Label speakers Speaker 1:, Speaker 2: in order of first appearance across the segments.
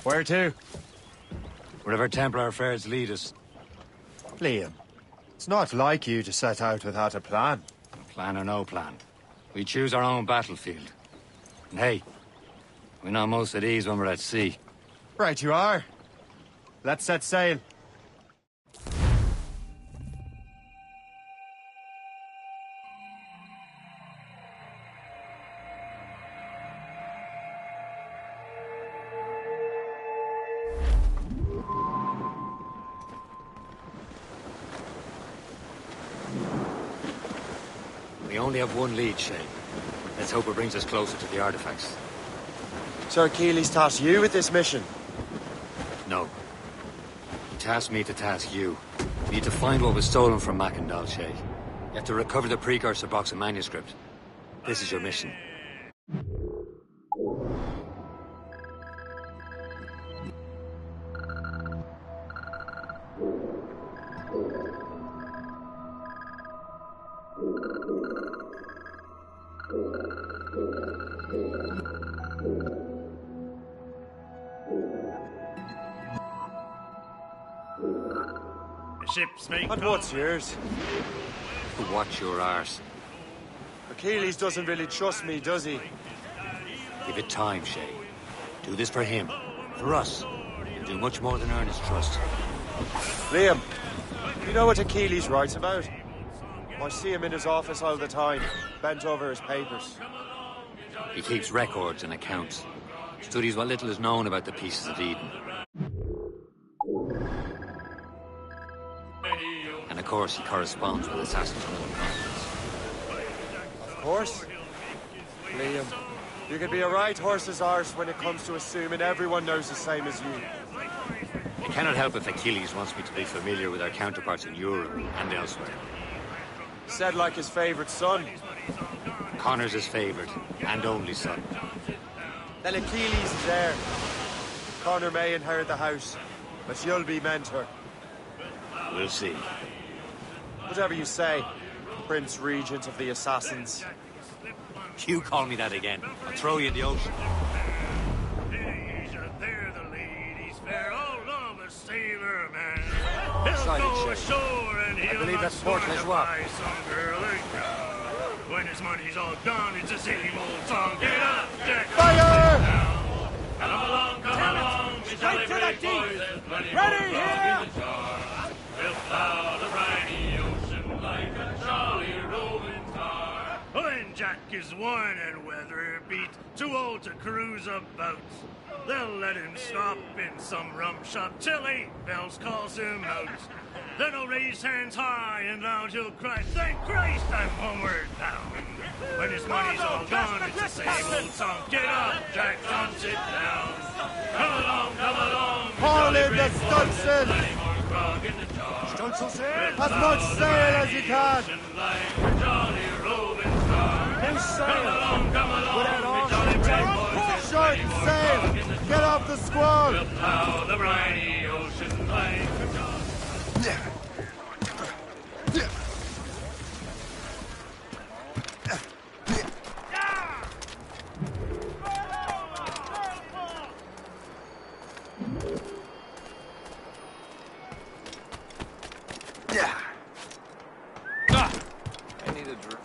Speaker 1: Where to?
Speaker 2: Wherever Templar affairs lead us.
Speaker 1: Liam, it's not like you to set out without a plan.
Speaker 2: Plan or no plan. We choose our own battlefield. And hey, we're not most at ease when we're at sea.
Speaker 1: Right you are. Let's set sail.
Speaker 2: We only have one lead, Shay. Let's hope it brings us closer to the artifacts.
Speaker 1: Sir Keeley's tasked you with this mission.
Speaker 2: No. He tasked me to task you. We need to find what was stolen from Mackandal, Shay. You have to recover the precursor box of manuscript. This is your mission.
Speaker 1: And what's yours?
Speaker 2: Watch your arse.
Speaker 1: Achilles doesn't really trust me, does he?
Speaker 2: Give it time, Shay. Do this for him. For us. You'll do much more than earn his trust.
Speaker 1: Liam, you know what Achilles writes about? I see him in his office all the time, bent over his papers.
Speaker 2: He keeps records and accounts. Studies what little is known about the pieces of Eden. And of course, he corresponds with assassins from other continents.
Speaker 1: Of course. Liam, you can be a right horse's arse when it comes to assuming everyone knows the same as you.
Speaker 2: I cannot help if Achilles wants me to be familiar with our counterparts in Europe and elsewhere.
Speaker 1: Said like his favorite son.
Speaker 2: Connor's his favorite and only son.
Speaker 1: Then Achilles is heir. Connor may inherit the house, but you'll be mentor.
Speaker 2: We'll see.
Speaker 1: Whatever you say, Prince Regent of the Assassins.
Speaker 2: You call me that again, I'll throw you in the ocean.
Speaker 3: They're the ladies fair all over Sailor Man.
Speaker 2: Excited,
Speaker 3: He'll go
Speaker 2: Shay.
Speaker 3: ashore and he'll
Speaker 2: believe
Speaker 3: not
Speaker 2: that's Port
Speaker 3: scorn to
Speaker 2: Lejoie.
Speaker 3: buy some girl a gun. When his money's all gone, it's the same old song. Get up, Jack!
Speaker 1: Fire!
Speaker 3: Come along, we jolly brave boys. There's plenty more grog in the jar. We'll plow the briny ocean like a jolly roving car. When Jack is worn and weather beat, too old to cruise about, they'll let him stop in some rum shop till 8 bells calls him out. Then he'll raise hands high and loud he'll cry, "Thank Christ I'm homeward bound." When his money's all gone, it's the same old song. Get up, Jack, don't sit down. Come along,
Speaker 1: Haul in the stunsail!
Speaker 3: plenty more grog in the jar.
Speaker 1: As much sail as you can!
Speaker 3: Like a jolly roving car. Come along, we jolly brave boys.
Speaker 1: Short sail! Get off the squall!
Speaker 3: We'll plow the briny ocean like a jolly...
Speaker 4: I need a drink.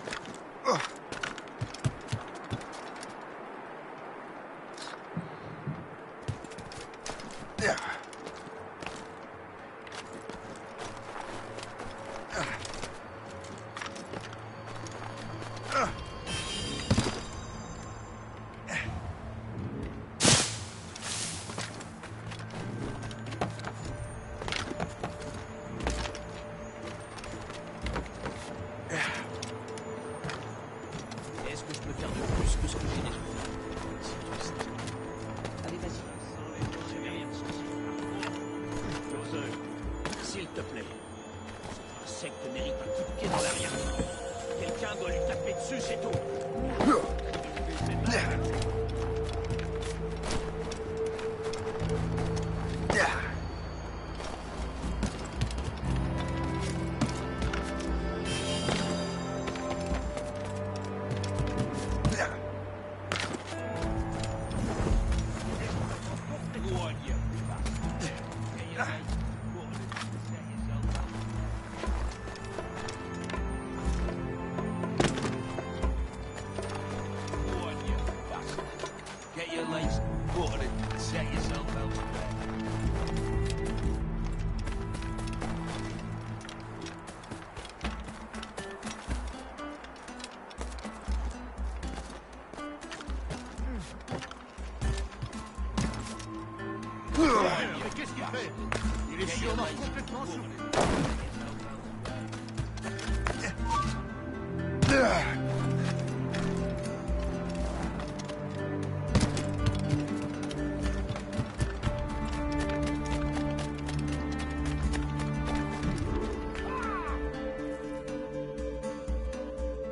Speaker 5: Est-ce que je peux faire de plus que ce que j'ai déjà fait? Allez, vas-y. Je vais rien chercher. S'il te plaît. Un secte mérite un coup de pied dans l'arrière. Quelqu'un doit lui taper dessus, c'est tout. on, you bastard. Get your legs quartered and set yourself up. Go on, you bastard. Get your legs quartered and set yourself elsewhere.
Speaker 6: Qu'est-ce qu'il fait? Il est sûrement complètement sourd.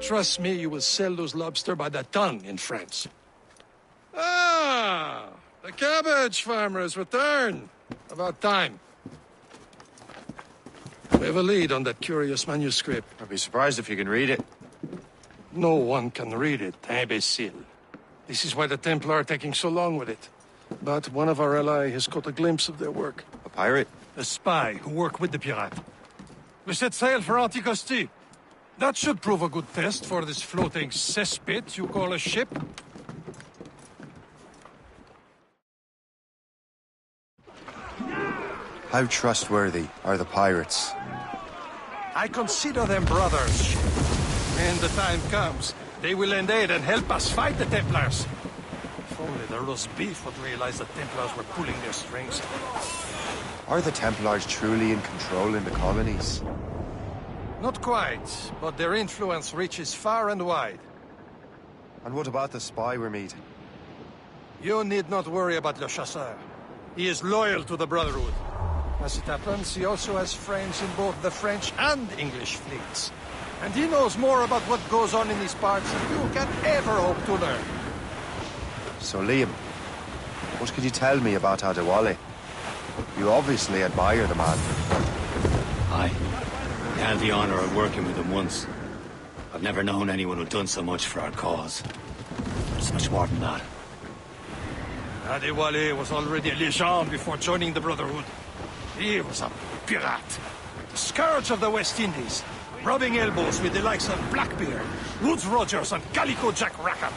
Speaker 7: Trust me, you will sell those lobster by the ton in France. Ah! The cabbage farmer has returned. About time. We have a lead on that curious manuscript.
Speaker 1: I'd be surprised if you can read it.
Speaker 7: No one can read it, imbecile. This is why the Templar are taking so long with it. But one of our allies has caught a glimpse of their work.
Speaker 1: A pirate?
Speaker 7: A spy who worked with the pirate. We set sail for Anticosti. That should prove a good test for this floating cesspit you call a ship.
Speaker 1: How trustworthy are the pirates?
Speaker 7: I consider them brothers. When the time comes, they will lend aid and help us fight the Templars. If only the roast beef would realize the Templars were pulling their strings.
Speaker 1: Are the Templars truly in control in the colonies?
Speaker 7: Not quite, but their influence reaches far and wide.
Speaker 1: And what about the spy we're meeting?
Speaker 7: You need not worry about Le Chasseur. He is loyal to the Brotherhood. As it happens, he also has friends in both the French and English fleets. And he knows more about what goes on in these parts than you can ever hope to learn.
Speaker 1: So Liam, what can you tell me about Adewale? You obviously admire the man.
Speaker 2: Aye. I had the honor of working with him once. I've never known anyone who'd done so much for our cause. It's much more than that.
Speaker 7: Adewale was already a legend before joining the Brotherhood. He was a pirate. The scourge of the West Indies. Rubbing elbows with the likes of Blackbeard, Woodes Rogers, and Calico Jack Rackham.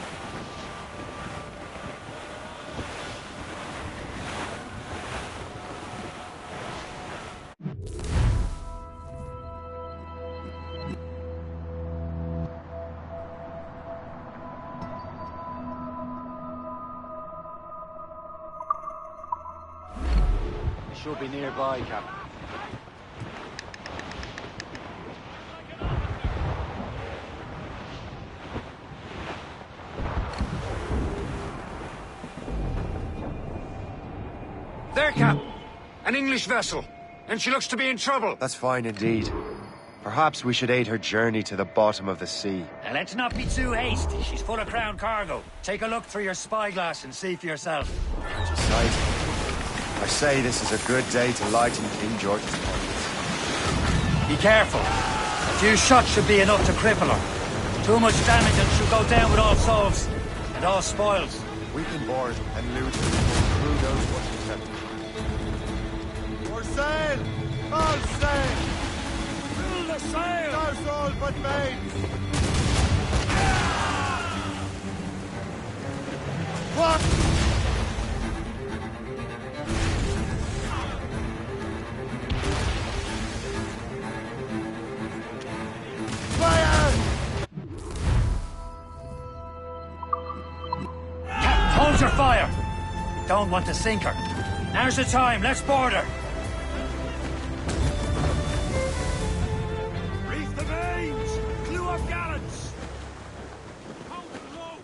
Speaker 2: Should be nearby, Captain. There, Cap. An English vessel. And she looks to be in trouble.
Speaker 1: That's fine indeed. Perhaps we should aid her journey to the bottom of the sea.
Speaker 2: Now, let's not be too hasty. She's full of crown cargo. Take a look through your spyglass and see for yourself.
Speaker 1: Decide. I say this is a good day to lighten King George's pockets.
Speaker 2: Be careful. A few shots should be enough to cripple her. Too much damage and she'll go down with all souls. And all spoils.
Speaker 1: We can board and loot her before the crew knows what to tell. For sail! All sail!
Speaker 5: Fill the sail!
Speaker 1: No soul but mates! What?
Speaker 2: Hold your fire! Don't want to sink her. Now's the time, let's board her!
Speaker 5: Reef the mains! Clew up gallants! Hold it low!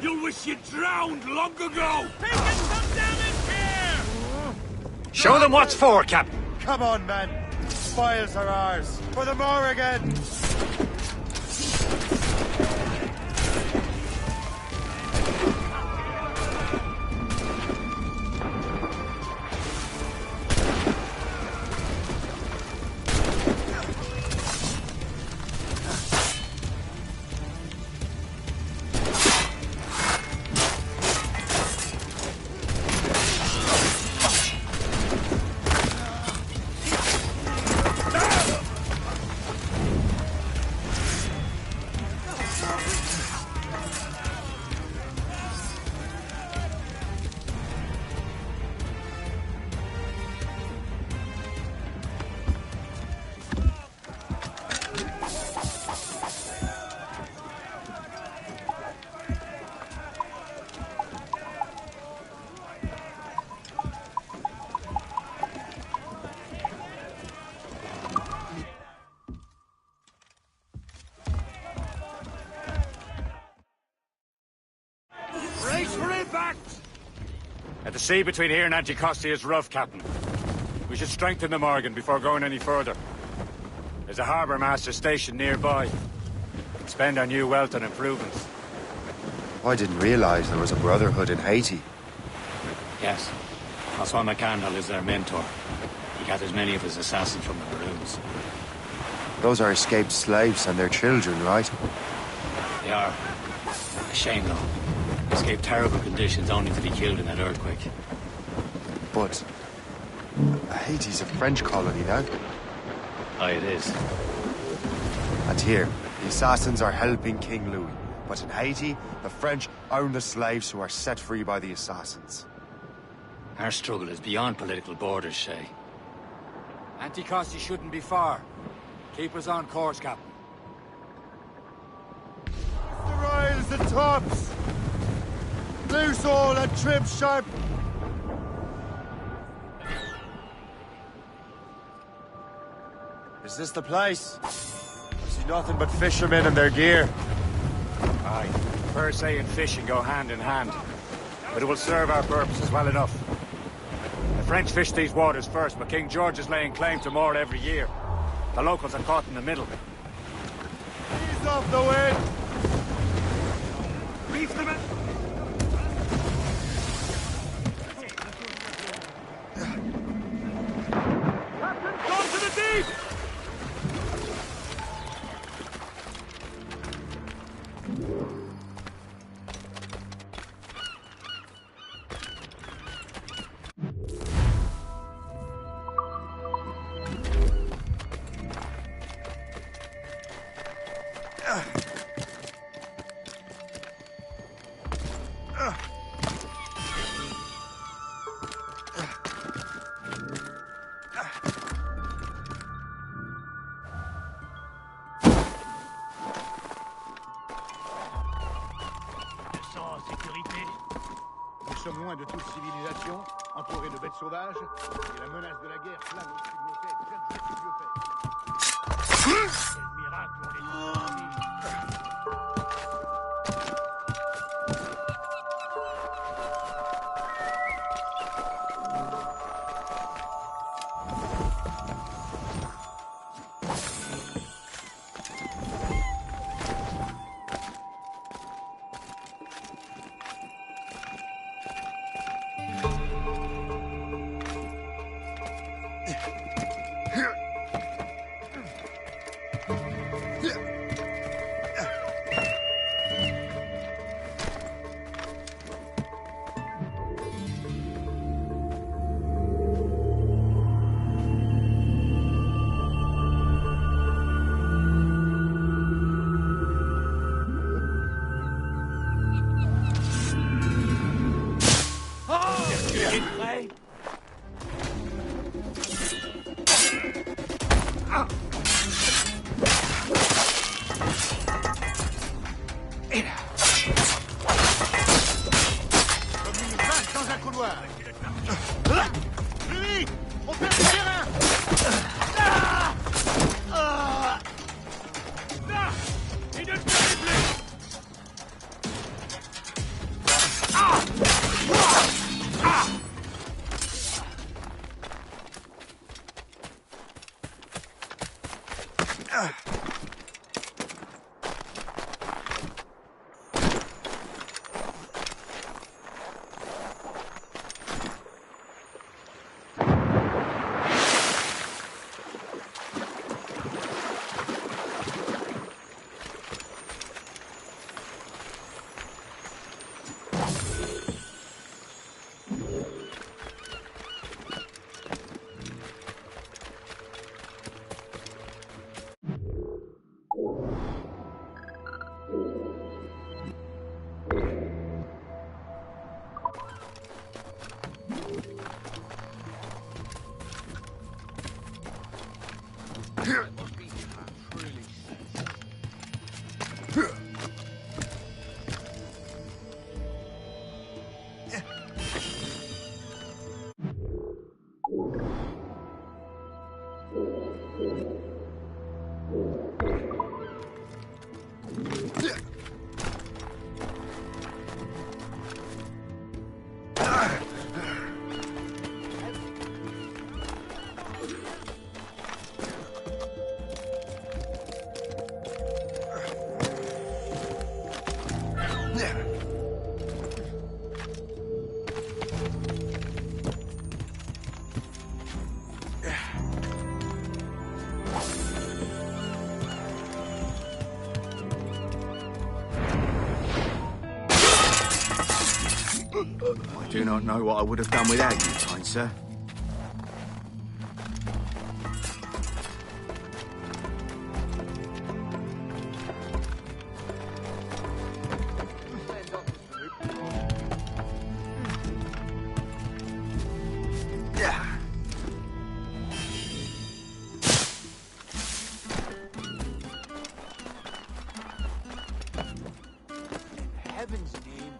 Speaker 5: You'll wish you'd drowned long ago! Take it from down in here!
Speaker 2: Show them what's for, Captain!
Speaker 1: Come on, men! Spoils are ours! For the Morrigan!
Speaker 5: Brace for impact!
Speaker 8: The sea between here and Anticosti is rough, Captain. We should strengthen the Morgan before going any further. There's a harbour master stationed nearby. Spend our new wealth on improvements.
Speaker 1: I didn't realize there was a brotherhood in Haiti.
Speaker 2: Yes. Francois McCandle is their mentor. He gathers many of his assassins from the Maroons.
Speaker 1: Those are escaped slaves and their children, right?
Speaker 2: They are. A shame, though. They escaped terrible conditions only to be killed in that earthquake.
Speaker 1: But Haiti's a French colony now.
Speaker 2: Aye, it is.
Speaker 1: And here, the assassins are helping King Louis. But in Haiti, the French own the slaves who are set free by the assassins.
Speaker 2: Our struggle is beyond political borders, Shay.
Speaker 8: Anticosti shouldn't be far. Keep us on course, Captain.
Speaker 1: The rails, the tops! Loose all and trim sharp! Is this the place? I see nothing but fishermen and their gear.
Speaker 8: Aye. First say and fishing go hand in hand. But it will serve our purposes well enough. The French fish these waters first, but King George is laying claim to more every year. The locals are caught in the middle.
Speaker 1: Ease off the wind!
Speaker 5: Reef them in! Captain, go to the deep!
Speaker 6: Nous sommes loin de toute civilisation, entourés de bêtes sauvages, et la menace de la guerre plane au-dessus de nos têtes chaque jour qui le fait. Quel miracle on est sortis. Louis, on perd le terrain.
Speaker 5: Et ne perdez plus!
Speaker 4: I do not know what I would have done without you, kind sir.
Speaker 5: Heaven's name.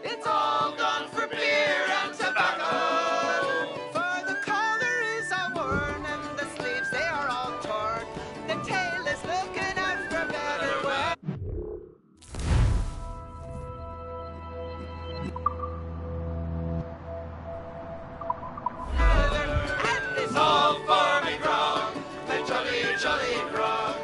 Speaker 9: It's all gone for beer and tobacco. For the collar is all worn and the sleeves they are all torn. The tail is looking out for better wear. And it's all for me grog, the jolly, jolly grog.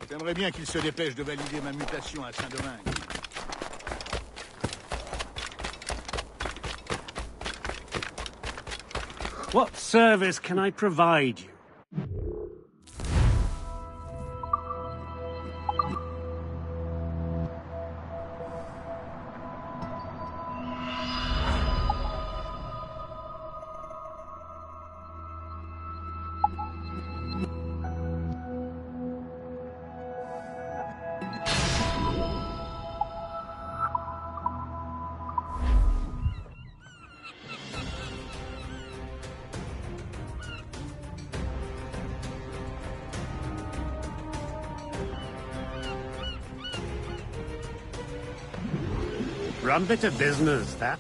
Speaker 6: J'aimerais bien qu'il se dépêche de valider ma mutation à Saint-Domingue.
Speaker 10: What service can I provide you? Rum bit of business, that.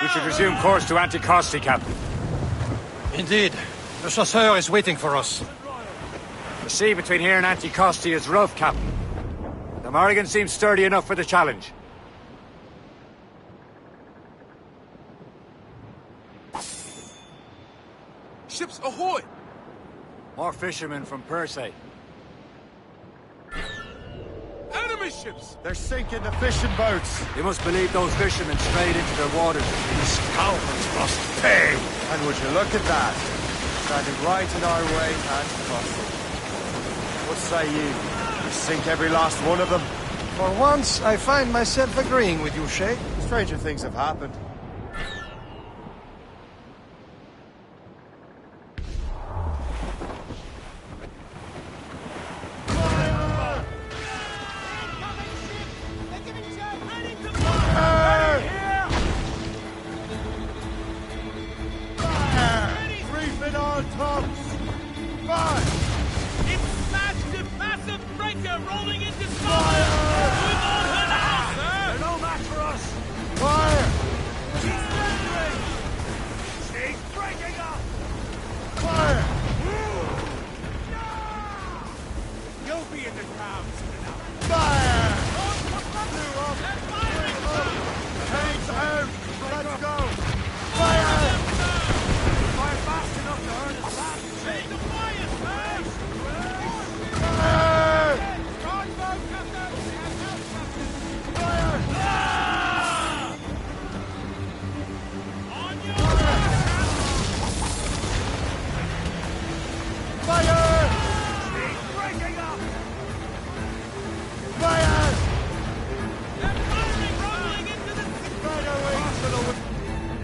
Speaker 8: We should resume course to Anticosti, Captain.
Speaker 7: Indeed. The chasseur is waiting for us.
Speaker 8: The sea between here and Anticosti is rough, Captain. The Morrigan seems sturdy enough for the challenge.
Speaker 11: Ships ahoy!
Speaker 8: More fishermen from Persay.
Speaker 11: Enemy ships!
Speaker 1: They're sinking the fishing boats.
Speaker 8: You must believe those fishermen strayed into their waters.
Speaker 7: These scoundrels must pay!
Speaker 1: And would you look at that? Standing right in our way and crossing. What say you? We sink every last one of them?
Speaker 7: For once, I find myself agreeing with you, Shay.
Speaker 1: Stranger things have happened.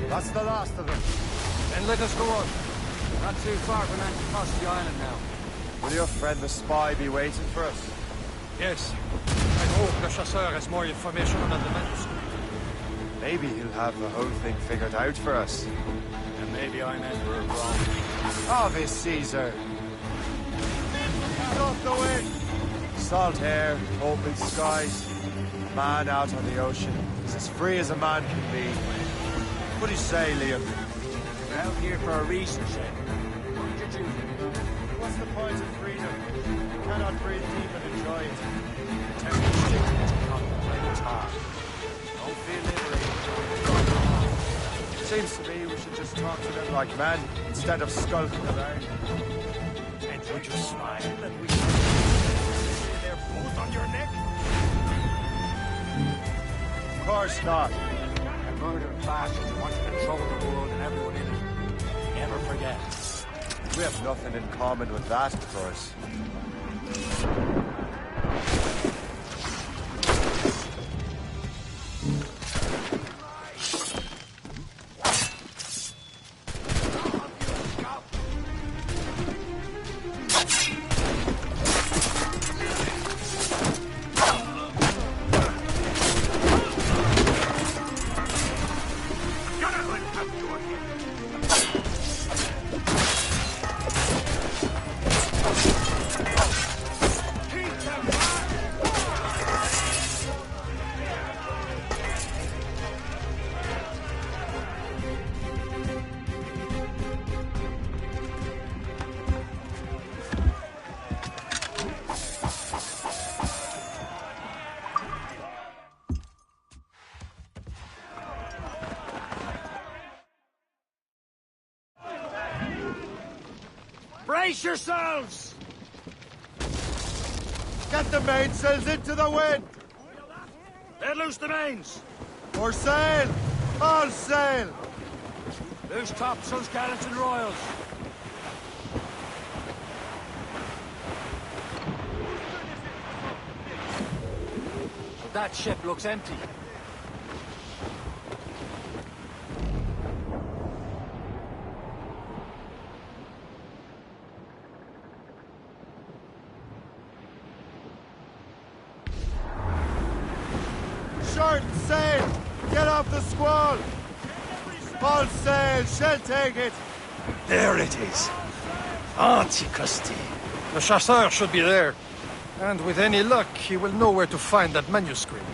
Speaker 1: That's the last of them.
Speaker 7: Then let us go on.
Speaker 8: Not too far from Anticosti Island now.
Speaker 1: Will your friend the spy be waiting for us?
Speaker 7: Yes. I hope the chasseur has more information on the manuscript.
Speaker 1: Maybe he'll have the whole thing figured out for us.
Speaker 8: And maybe I'm Emperor wrong.
Speaker 1: Ave Caesar! Off the wind! Salt air, open skies. Man out on the ocean is as free as a man can be. What do you say, Liam?
Speaker 8: We're out here for a reason, Shay. What did you do?
Speaker 1: What's the point of freedom? You cannot breathe deep and enjoy it.
Speaker 8: Tempting stick to contemplate its heart.
Speaker 1: Don't feel liberated. Seems to me we should just talk to them like men instead of skulking around.
Speaker 5: And would you smile that we see their boot on your neck?
Speaker 1: Of course not.
Speaker 8: Murdering bastards who want to control the world and everyone in it. Never forget.
Speaker 1: We have nothing in common with that, of course.
Speaker 5: Brace yourselves!
Speaker 1: Get the mainsails into the wind!
Speaker 5: Let loose the mains!
Speaker 1: Or sail! All sail!
Speaker 5: Loose topsails, gallants and royals!
Speaker 8: That ship looks empty.
Speaker 1: Short sail! Get off the squall! All sail! Shall take it!
Speaker 7: There it is. Anticosti. The chasseur should be there. And with any luck, he will know where to find that manuscript.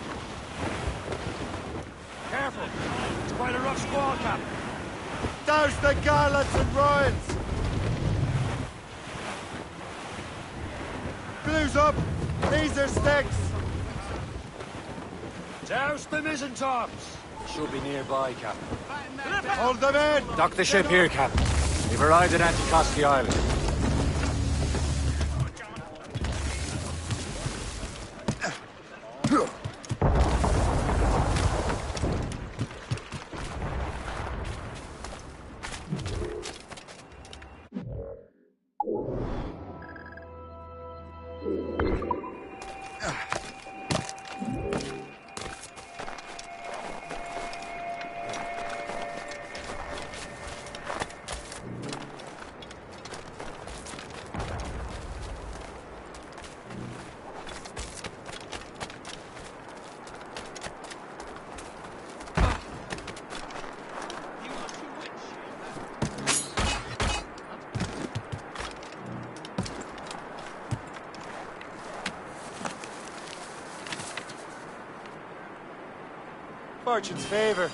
Speaker 8: Careful! It's quite
Speaker 5: by the rock squall, Cap.
Speaker 1: Douse the garlands and royals! Blues up! These are sticks!
Speaker 5: Douse the mizzen-tops!
Speaker 2: Should be nearby, Captain.
Speaker 1: Hold them in!
Speaker 8: Dock the ship here, Captain. We've arrived at Anticosti Island.
Speaker 1: Fortune's favor.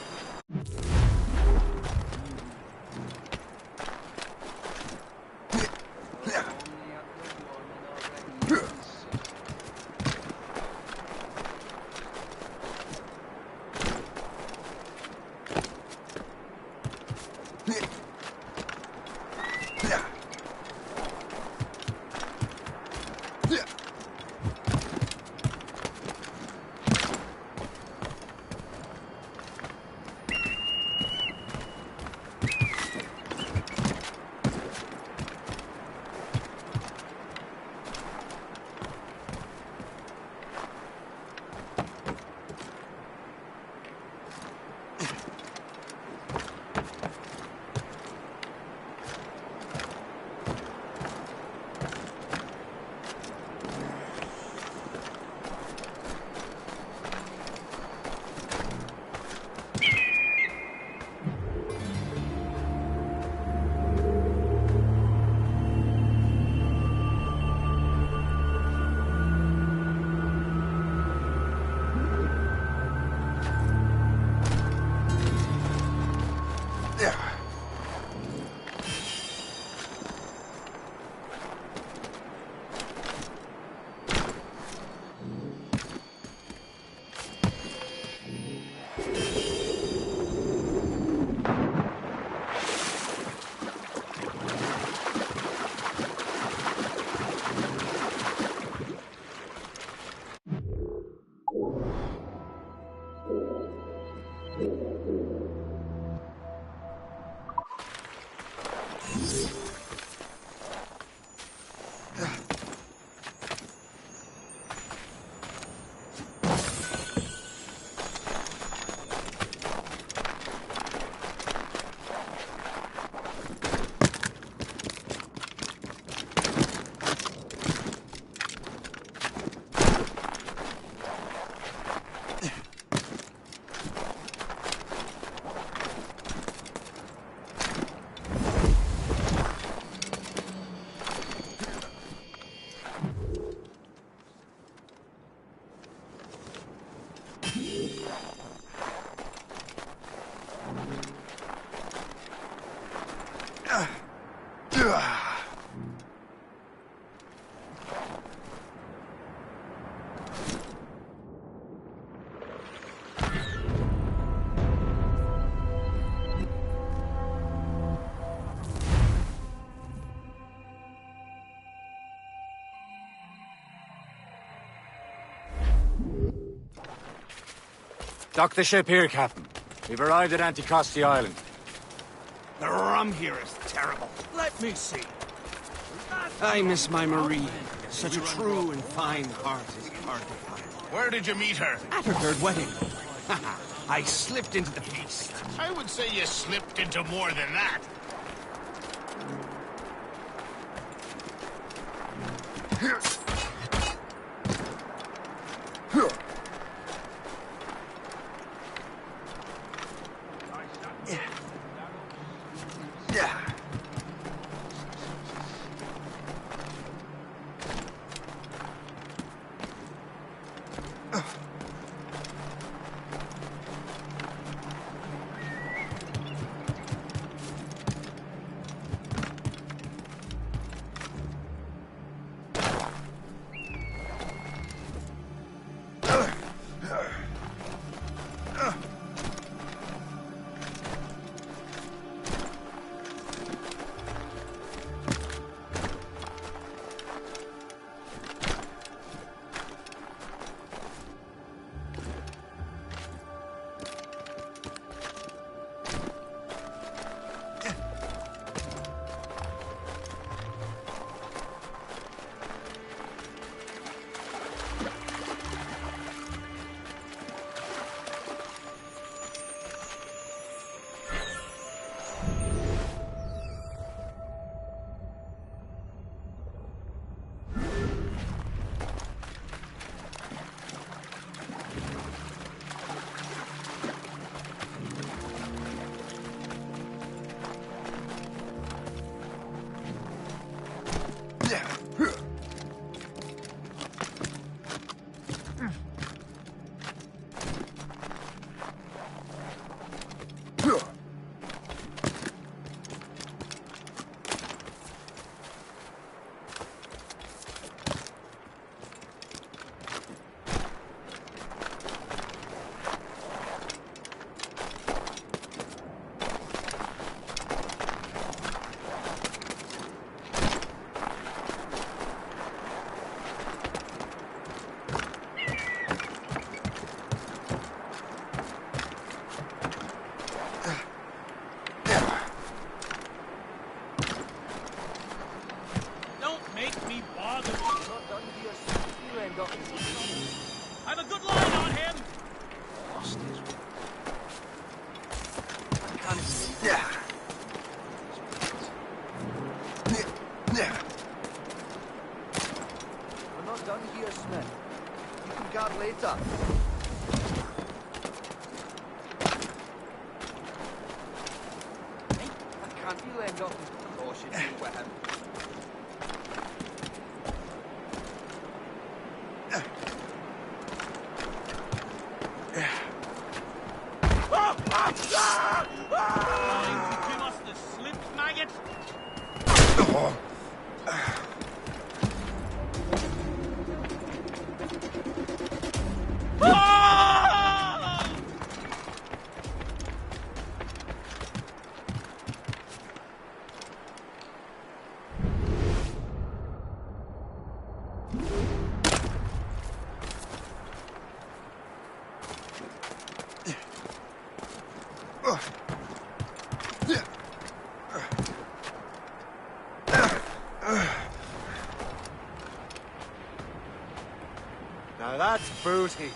Speaker 1: Dock the ship here, Captain. We've arrived at Anticosti Island.
Speaker 5: The rum here is terrible. Let me see.
Speaker 12: I miss my Marie. Such a true and fine heart is hard to find.
Speaker 6: Where did you meet her?
Speaker 12: At her third wedding. I slipped into the feast.
Speaker 6: I would say you slipped into more than that.
Speaker 5: Don't make me bother you. I've a good line on him.
Speaker 13: We're not done here, Smith. You can guard later. I can't you end up with caution with him.
Speaker 5: You must have slipped, maggot.
Speaker 1: Now that's booty.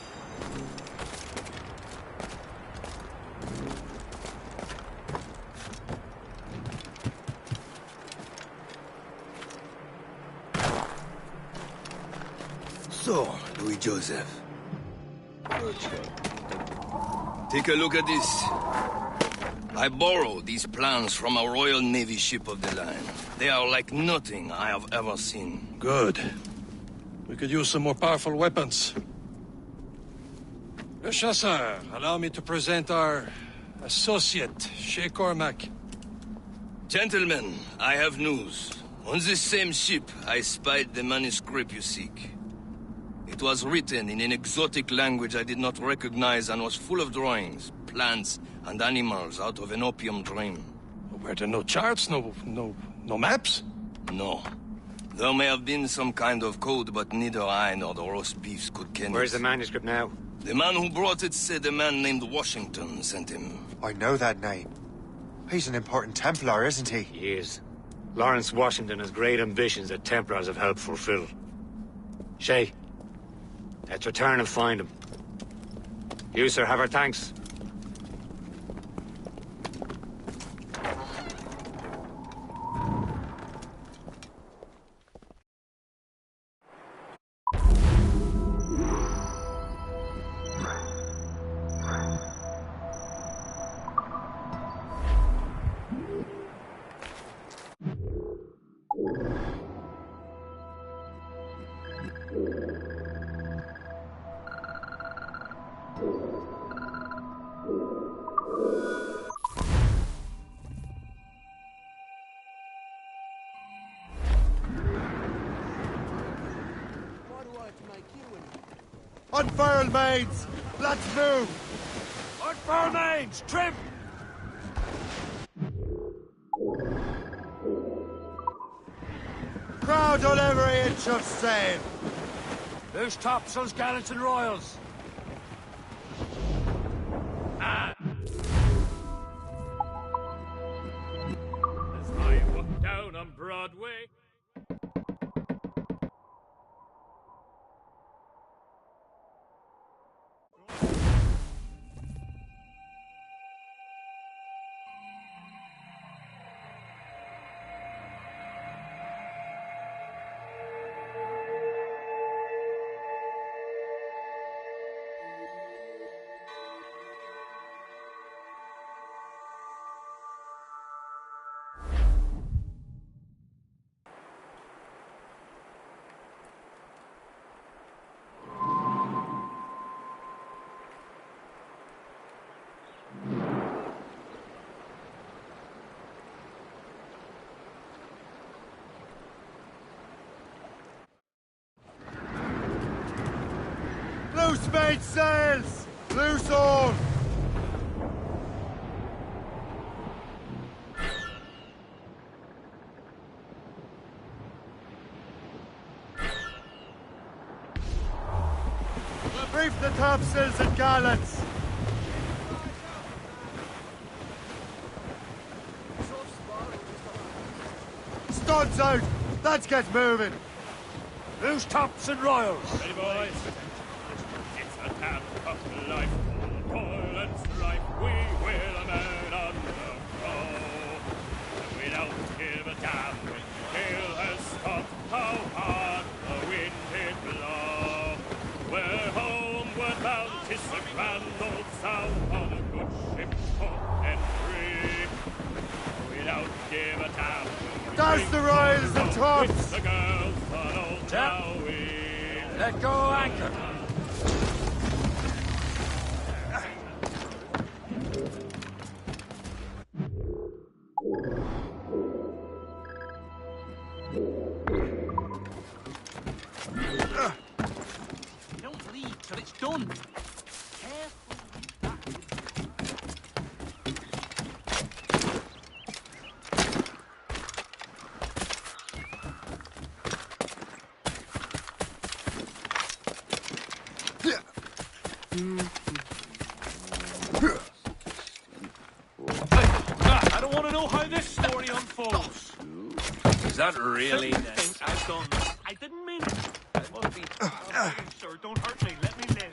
Speaker 14: So, Louis Joseph. Take a look at this. I borrowed these plans from a Royal Navy ship of the line. They are like nothing I have ever seen.
Speaker 7: Good. We could use some more powerful weapons. Le Chasseur, allow me to present our associate, Shay Cormac.
Speaker 14: Gentlemen, I have news. On this same ship, I spied the manuscript you seek. It was written in an exotic language I did not recognize and was full of drawings, plants, and animals out of an opium dream.
Speaker 7: Were there no charts, no maps?
Speaker 14: No. There may have been some kind of code, but neither I nor the roast beefs could ken it.
Speaker 2: Where's the manuscript now?
Speaker 14: The man who brought it said a man named Washington sent him.
Speaker 1: I know that name. He's an important Templar, isn't he?
Speaker 2: He is. Lawrence Washington has great ambitions that Templars have helped fulfill. Shay, let's return and find him. You, sir, have our thanks.
Speaker 1: Unfurl, mates! Let's move!
Speaker 5: Unfurl, mains! Trim!
Speaker 1: Crowd on every inch of sail!
Speaker 5: Loose topsails, gallants and royals! As I walk down on Broadway,
Speaker 1: main sails! Loose all! Reef the topsails and gallants! Studs out! Let's get moving!
Speaker 10: Loose tops and royals!
Speaker 3: Ready, boys? It's a tap of life, toil and strife. We will a man on the go. And we don't give a damn when the gale has stopped. How hard the wind did blow. We're homeward bound, 'tis a grand old sound on a good ship, full and free. We don't give a damn.
Speaker 1: That's the royals and tops!
Speaker 3: It's the girls on old Towie.
Speaker 2: Let go anchor.
Speaker 5: Don't leave till it's done.
Speaker 3: I don't want to know how this story unfolds.
Speaker 5: Is that really
Speaker 3: Think I've done this. I didn't mean it. I must be. Oh, sir, don't hurt me. Let me live.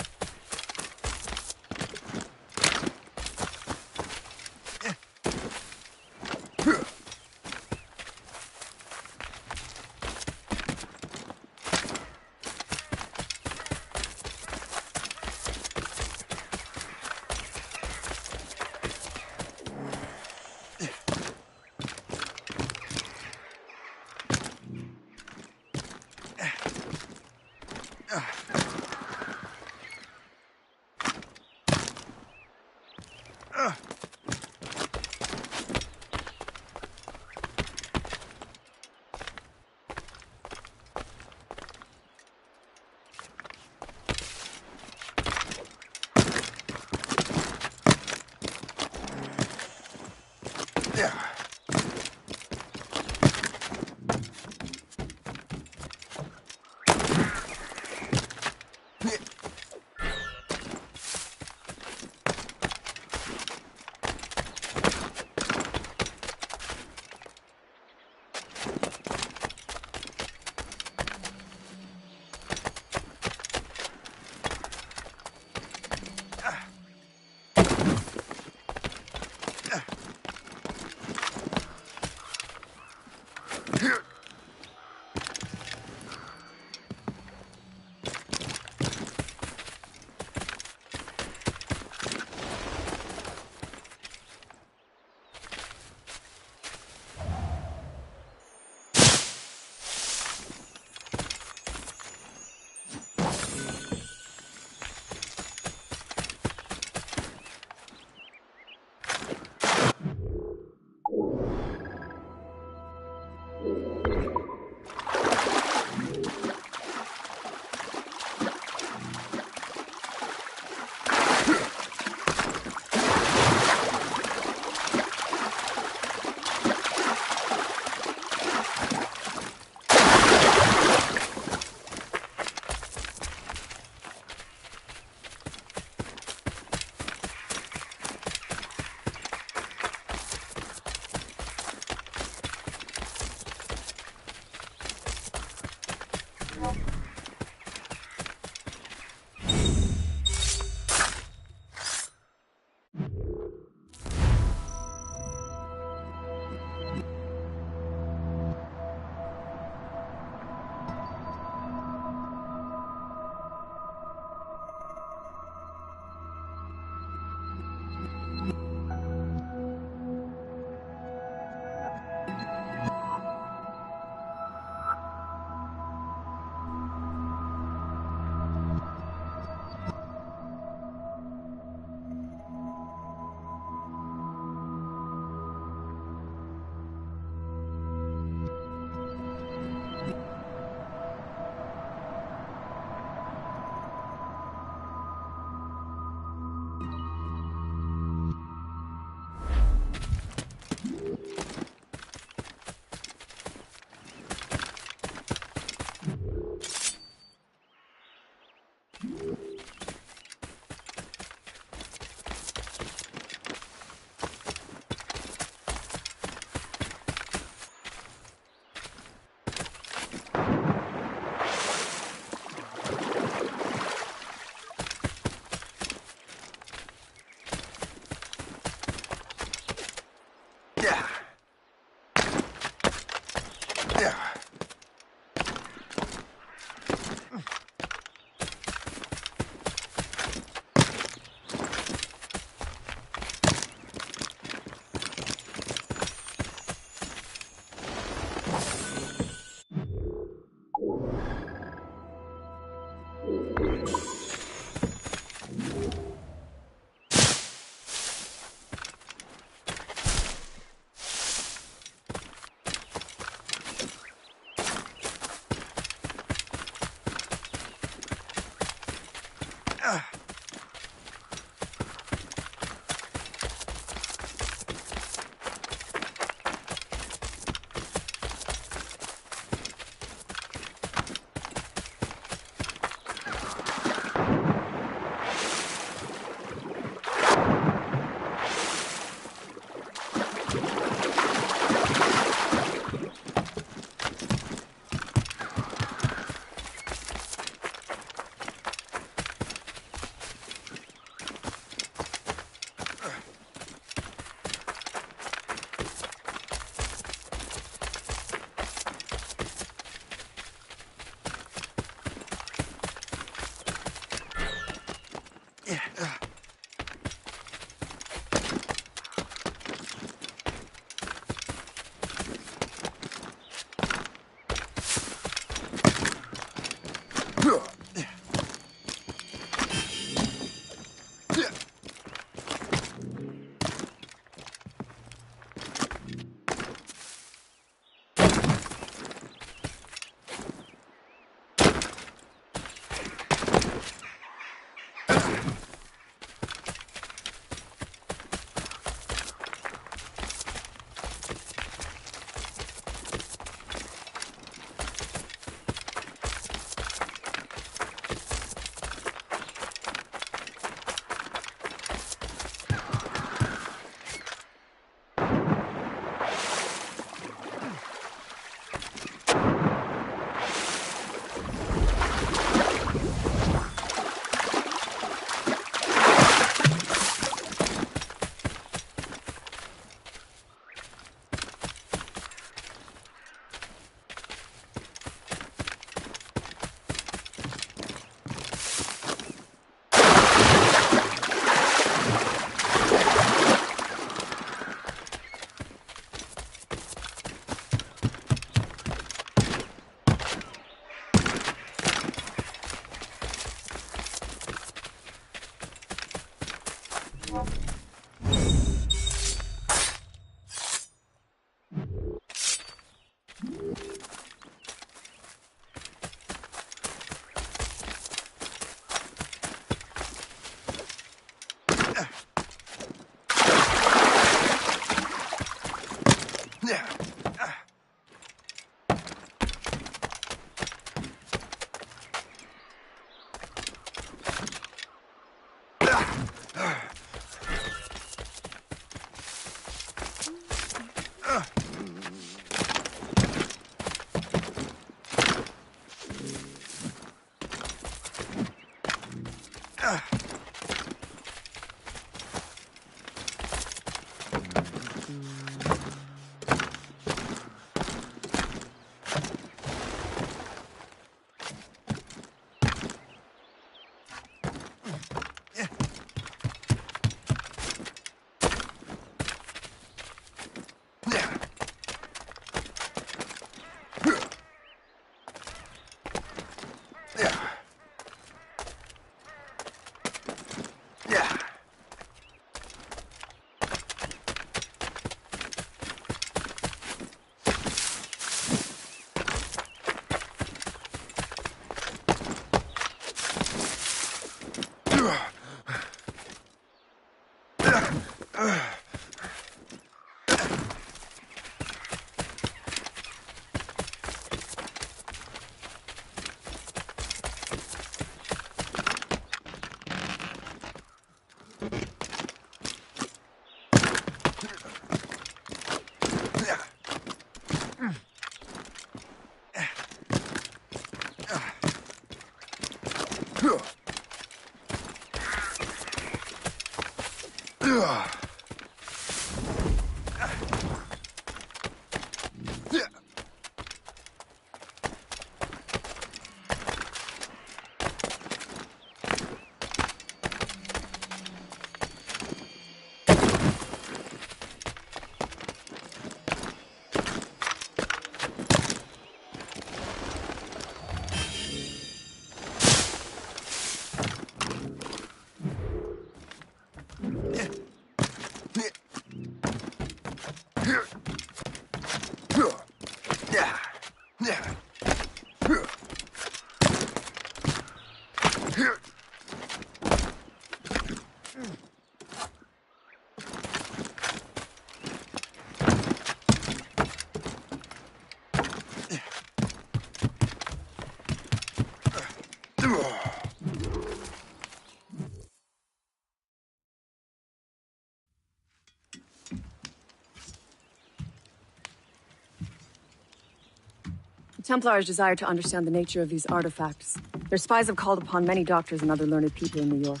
Speaker 15: The Templars desire to understand the nature of these artifacts. Their spies have called upon many doctors and other learned people in New York.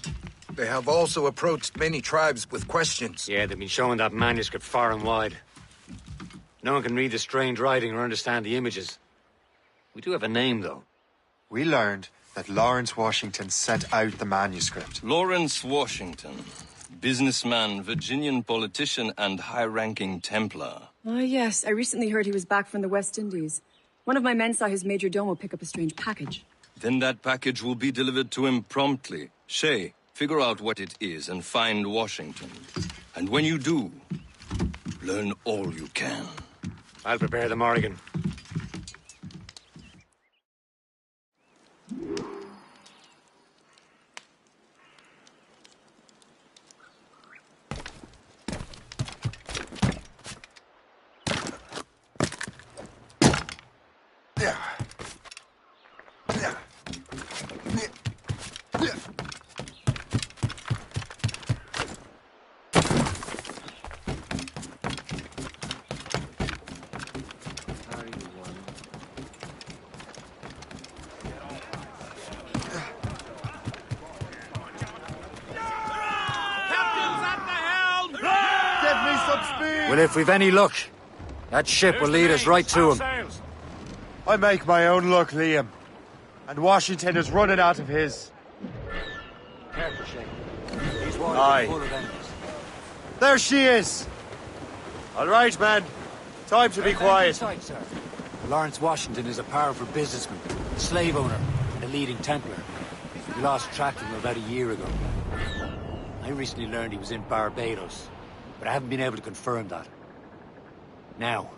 Speaker 16: They have also approached many tribes with questions.
Speaker 2: Yeah, they've been showing that manuscript far and wide. No one can read the strange writing or understand the images. We do have a name, though.
Speaker 1: We learned that Lawrence Washington sent out the manuscript.
Speaker 14: Lawrence Washington. Businessman, Virginian politician, and high-ranking Templar.
Speaker 15: Ah, yes. I recently heard he was back from the West Indies. One of my men saw his major domo pick up a strange package.
Speaker 14: Then that package will be delivered to him promptly. Shay, figure out what it is and find Washington. And when you do, learn all you can.
Speaker 2: I'll prepare the Morrigan. Well, if we've any luck, that ship will lead us right to him.
Speaker 1: I make my own luck, Liam. And Washington is running out of his.
Speaker 2: Careful, Shay. These waters
Speaker 1: Aye.
Speaker 2: are full of enemies.
Speaker 1: There she is! All right, man. Time to be quiet.
Speaker 2: Inside, sir. Lawrence Washington is a powerful businessman, a slave owner, and a leading Templar. We lost track of him about a year ago. I recently learned he was in Barbados, but I haven't been able to confirm that. Now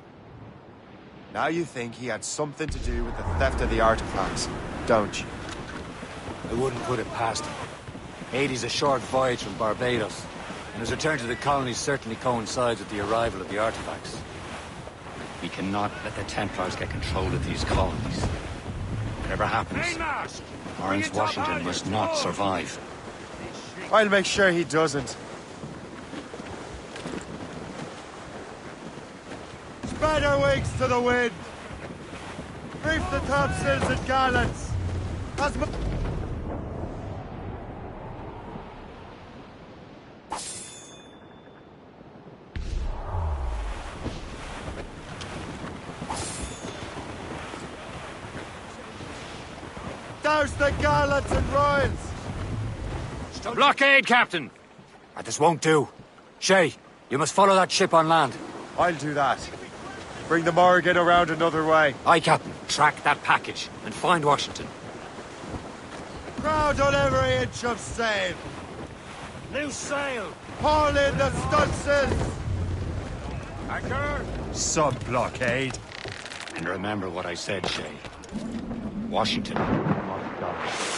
Speaker 1: you think he had something to do with the theft of the artifacts, don't you?
Speaker 2: I wouldn't put it past him. Haiti's a short voyage from Barbados, and his return to the colonies certainly coincides with the arrival of the artifacts.
Speaker 8: We cannot let the Templars get control of these colonies. Whatever happens, Lawrence Washington must not survive.
Speaker 1: I'll make sure he doesn't. Spread our wings to the wind! Reef the topsails and gallants! As douse the gallants and royals!
Speaker 8: Blockade, Captain! This won't do. Shay, you must follow that ship on land.
Speaker 1: I'll do that. Bring the Morrigan around another way.
Speaker 8: Aye, Captain. Track that package and find Washington.
Speaker 1: Crowd on every inch of sail.
Speaker 10: New sail.
Speaker 1: Haul in the stunsails.
Speaker 8: Anchor.
Speaker 1: Sub-blockade.
Speaker 8: And remember what I said, Shay. Washington must die.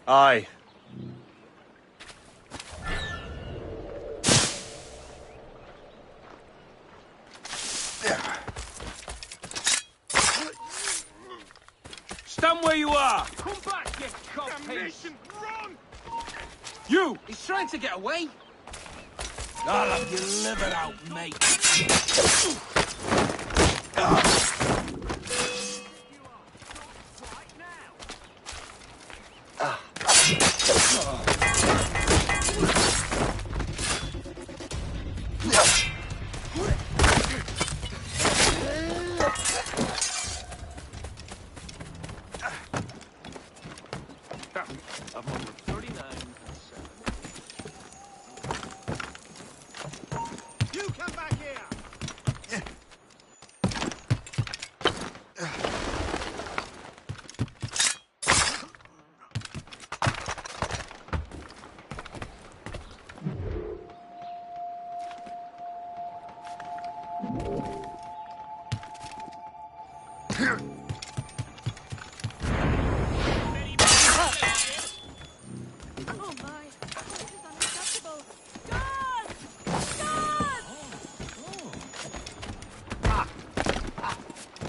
Speaker 1: Aye.
Speaker 10: Stand where you are! Come back, you coppies! Run! You!
Speaker 12: He's trying to get away.
Speaker 10: I'll have your liver out, mate.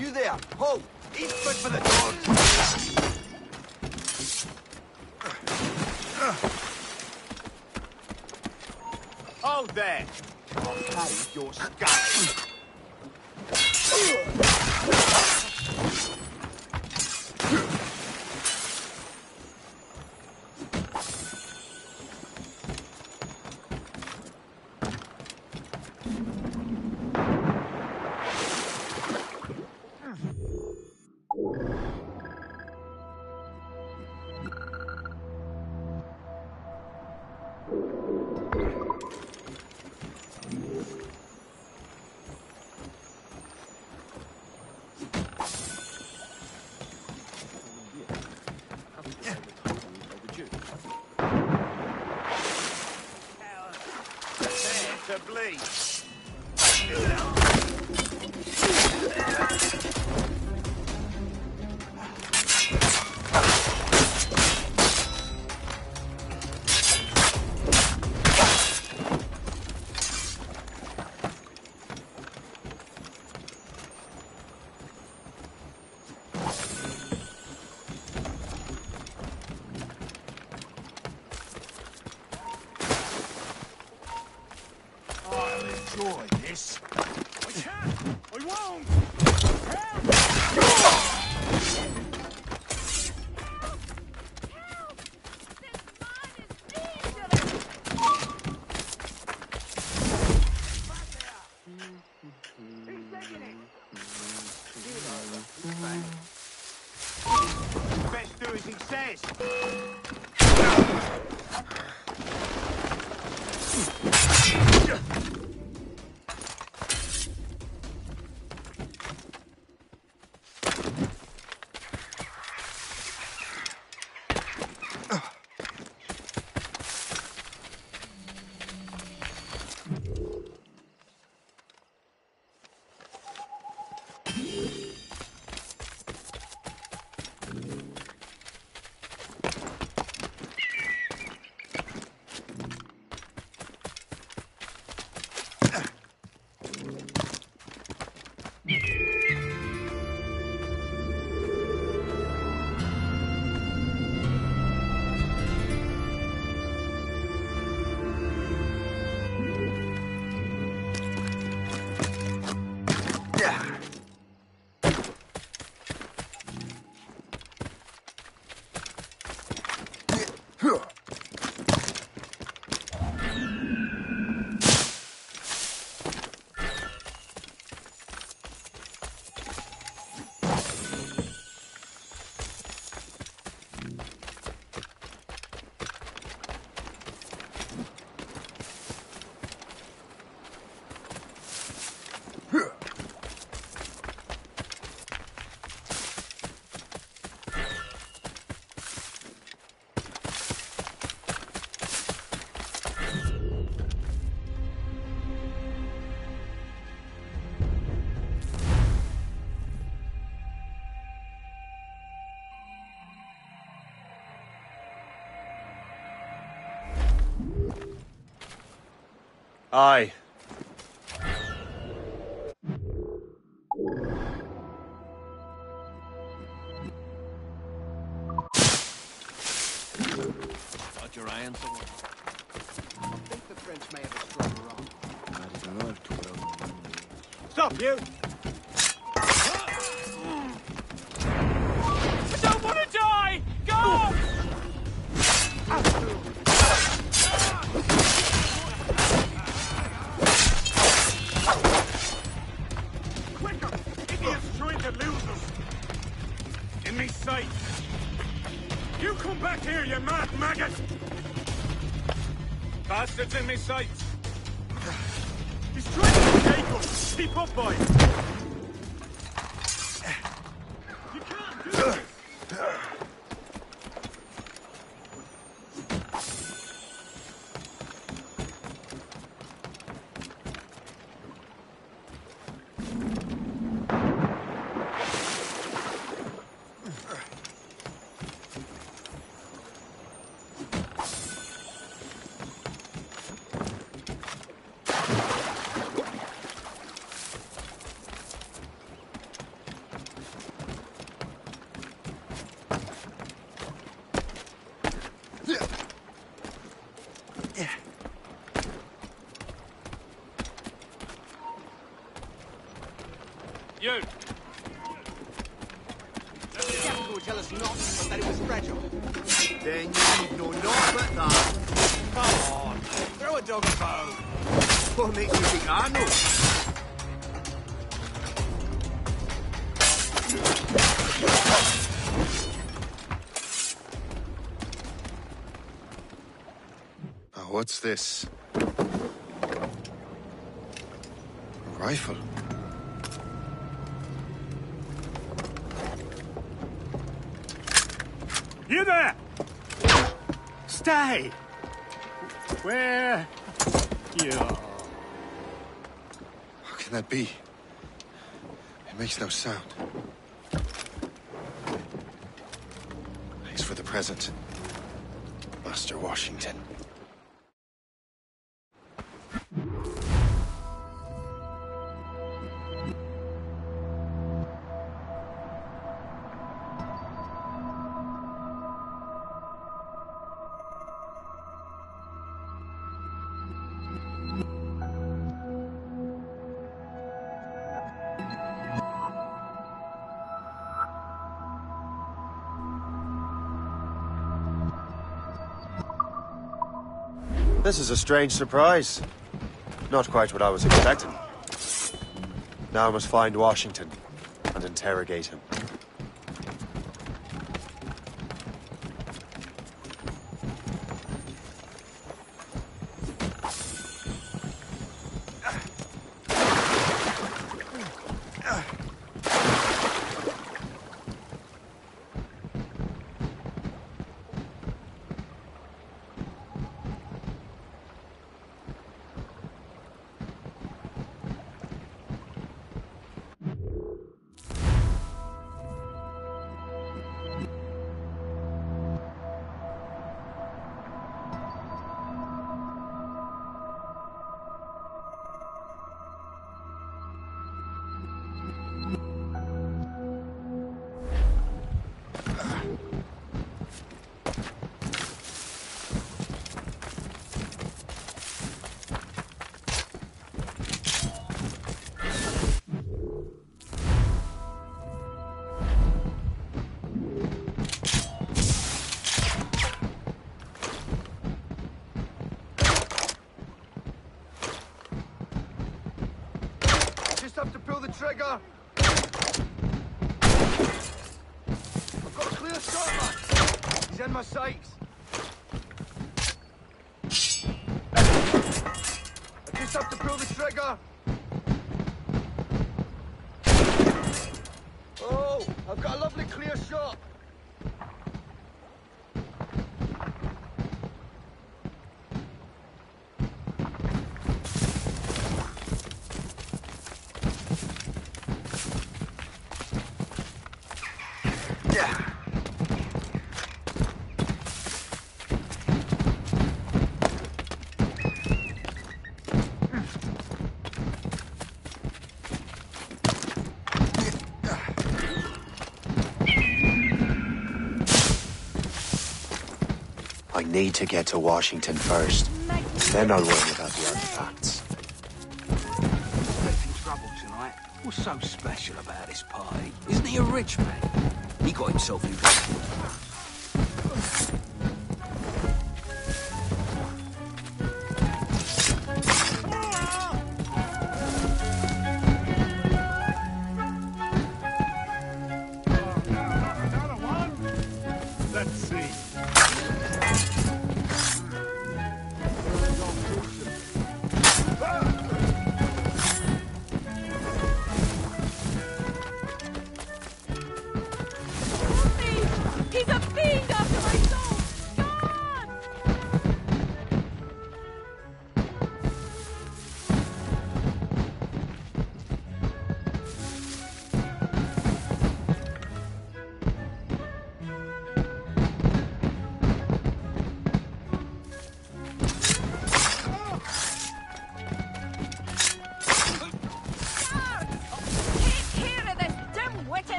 Speaker 13: You there! Ho! Eat foot for the dogs! Hold there! I'll carry your skull! To bleed. Enjoy this.
Speaker 10: can't! I won't!
Speaker 6: Best do as he says.
Speaker 1: Aye.
Speaker 5: Got your eye on someone?
Speaker 13: I think the French may have a strong arm.
Speaker 6: Stop, you!
Speaker 10: I don't want to die! Go!
Speaker 6: Quicker! Idiots trying to lose us! In me sight! You come back here, you mad maggot! Bastards in me sight! He's trying to take us! Keep up, boy! You can't do this!
Speaker 10: You!
Speaker 13: The captain will tell us not, but that it was fragile.
Speaker 6: Then you need no naught but that.
Speaker 13: Come on, throw a dog a bone.
Speaker 6: What makes you think I know?
Speaker 17: Oh, what's this? A rifle.
Speaker 6: You there! Stay! Where? You are.
Speaker 17: How can that be? It makes no sound. Thanks for the present, Master Washington.
Speaker 1: This is a strange surprise. Not quite what I was expecting. Now I must find Washington and interrogate him.
Speaker 13: Have to pull the trigger. I've got a clear shot, man. He's in my sights. I just have to pull the trigger. Oh, I've got a lovely clear shot.
Speaker 1: I need to get to Washington first. Then I'll worry about the artifacts.
Speaker 12: Expecting trouble tonight. What's so special about this party? Isn't he a rich man? He got himself in.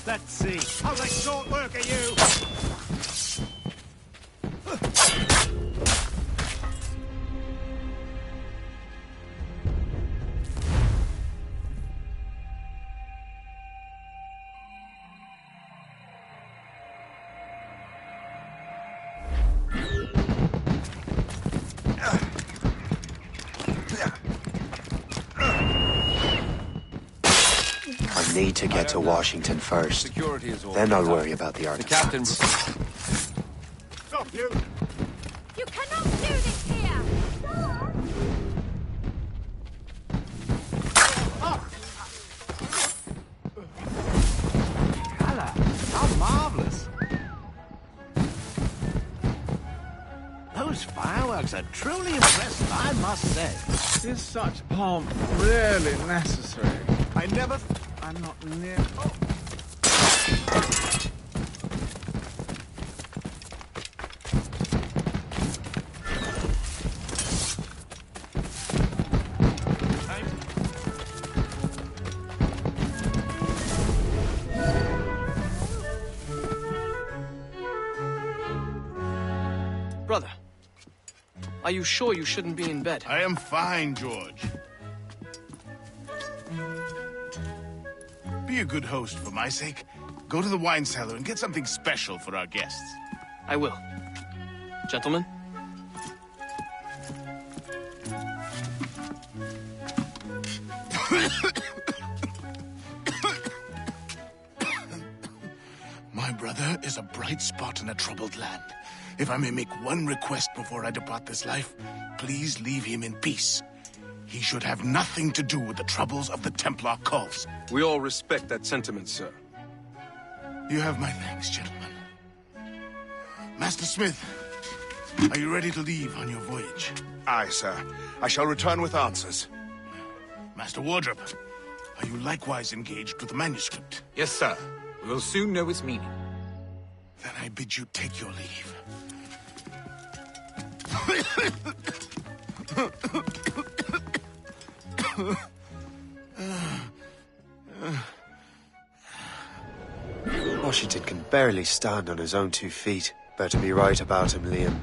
Speaker 6: Let's see. How's that short work of you?
Speaker 1: I need to get to Washington first. Then I'll worry about the artifacts.
Speaker 6: Stop you!
Speaker 18: You cannot do this here!
Speaker 12: Hello. How marvelous. Those fireworks are truly impressive, I must say.
Speaker 19: Is such pomp really necessary? I'm not near... Oh.
Speaker 20: Brother, are you sure you shouldn't be in bed?
Speaker 21: I am fine, George. Be a good host for my sake. Go to the wine cellar and get something special for our guests.
Speaker 20: I will. Gentlemen?
Speaker 21: My brother is a bright spot in a troubled land. If I may make one request before I depart this life, please leave him in peace. He should have nothing to do with the troubles of the Templar cause.
Speaker 17: We all respect that sentiment, sir.
Speaker 21: You have my thanks, gentlemen. Master Smith, are you ready to leave on your voyage?
Speaker 1: Aye, sir. I shall return with answers.
Speaker 21: Master Wardrop, are you likewise engaged with the manuscript?
Speaker 16: Yes, sir. We will soon know its meaning.
Speaker 21: Then I bid you take your leave.
Speaker 22: Washington can barely stand on his own 2 feet. Better be right about him, Liam.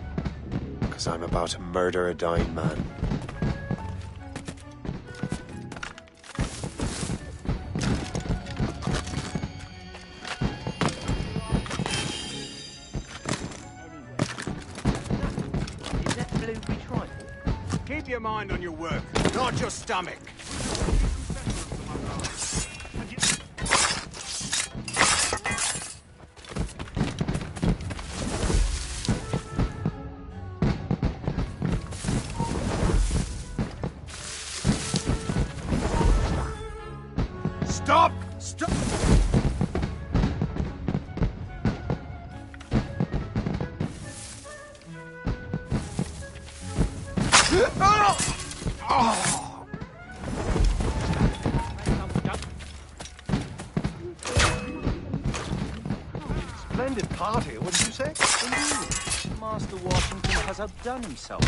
Speaker 22: Because I'm about to murder a dying man.
Speaker 12: Keep your mind on your work, not your stomach.
Speaker 21: Stop! Stop!
Speaker 6: Splendid party, what did you say? Indeed. Master Washington has outdone himself.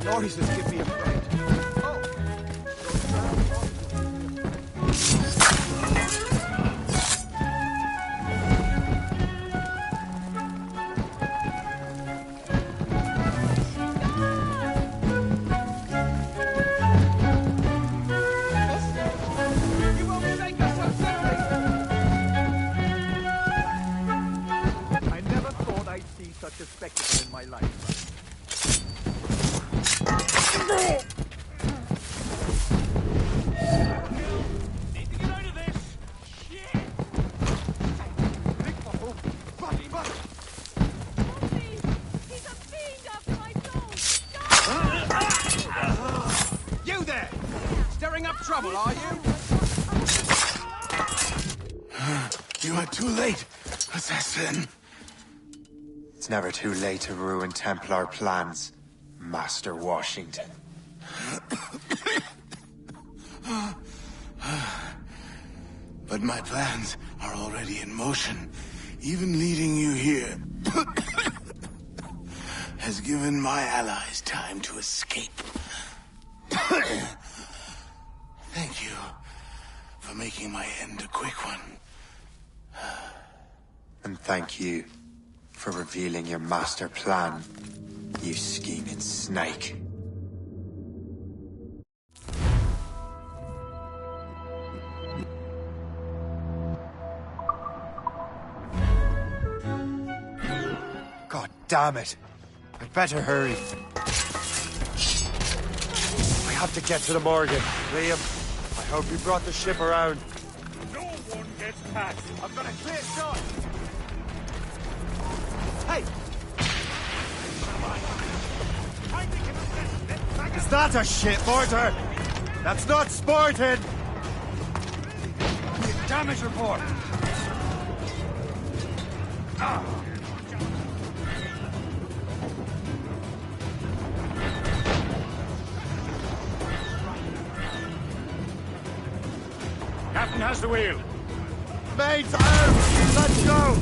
Speaker 12: Noises give me a fright. I never thought I'd see such a spectacle in my life. You there! Stirring up trouble, are you?
Speaker 21: You are too late, assassin.
Speaker 22: It's never too late to ruin Templar plans, Master Washington.
Speaker 21: But But my plans are already in motion. Even leading you here has given my allies time to escape. Thank you for making my end a quick one.
Speaker 22: And thank you for revealing your master plan, you scheming snake. God damn it! I'd better hurry. I have to get to the Morgan. Liam, I hope you brought the ship around.
Speaker 3: No one gets past.
Speaker 1: I've got a clear shot! Hey! Is that a ship order? That's not sporting! Damage report!
Speaker 8: Captain has the wheel.
Speaker 1: Mates out! Let's go!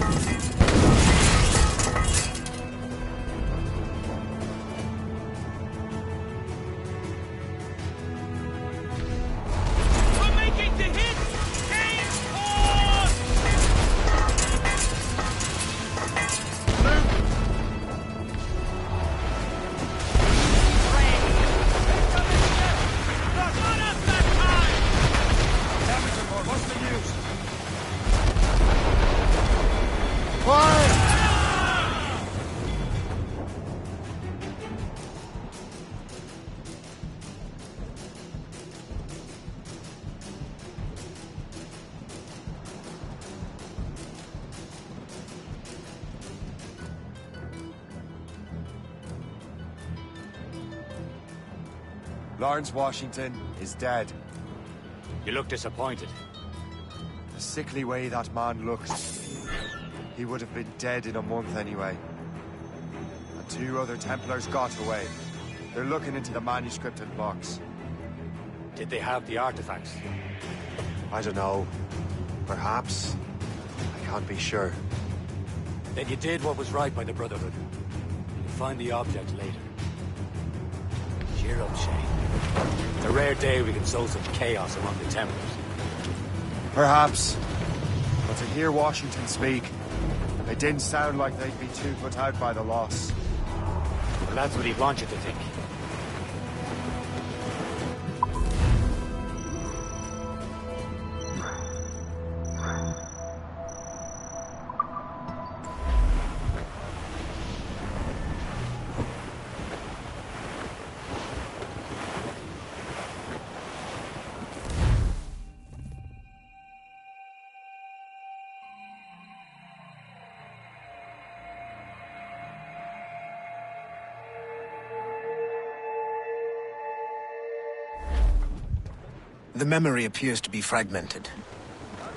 Speaker 1: Lawrence Washington is dead.
Speaker 8: You look disappointed.
Speaker 1: The sickly way that man looks. He would have been dead in a month anyway. And 2 other Templars got away. They're looking into the manuscripted box.
Speaker 8: Did they have the artifacts?
Speaker 22: I don't know. Perhaps. I can't be sure.
Speaker 8: Then you did what was right by the Brotherhood. You'll find the object later. Cheer up, Shay. It's a rare day we can sow some chaos among the Templars.
Speaker 1: Perhaps. But to hear Washington speak, it didn't sound like they'd be too put out by the loss.
Speaker 8: Well, that's what he'd want you to think.
Speaker 21: The memory appears to be fragmented.